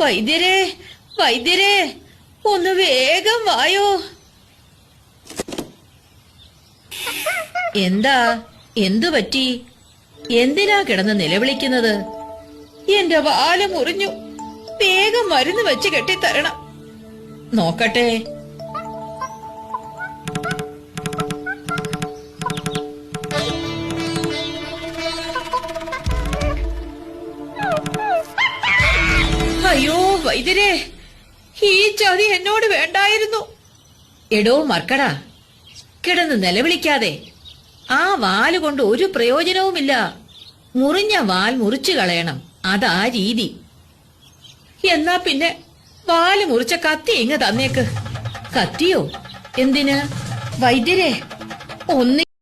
വൈദ്യരെ, വൈദ്യരെ, ഒന്ന് വേഗം വായോ. എന്താ, എന്തു പറ്റി? എന്തിനാ കിടന്ന് നിലവിളിക്കുന്നത്? എന്റെ വാല് മുറിഞ്ഞു, വേഗം മരുന്ന് വെച്ച് കെട്ടിത്തരണം. നോക്കട്ടെ. അയ്യോ വൈദ്യരെ, ഈ ചതി എന്നോട് വേണ്ടായിരുന്നു. എടോ മർക്കടാ, കിടന്ന് നിലവിളിക്കാതെ. ആ വാല് കൊണ്ട് ഒരു പ്രയോജനവുമില്ല. മുറിഞ്ഞ വാൽ മുറിച്ചു കളയണം, അതാ രീതി. എന്നാ പിന്നെ വാല് മുറിച്ച കത്തി ഇങ്ങ് തന്നേക്ക്. കത്തിയോ? എന്തിന്? വൈദ്യരെ, ഒന്ന്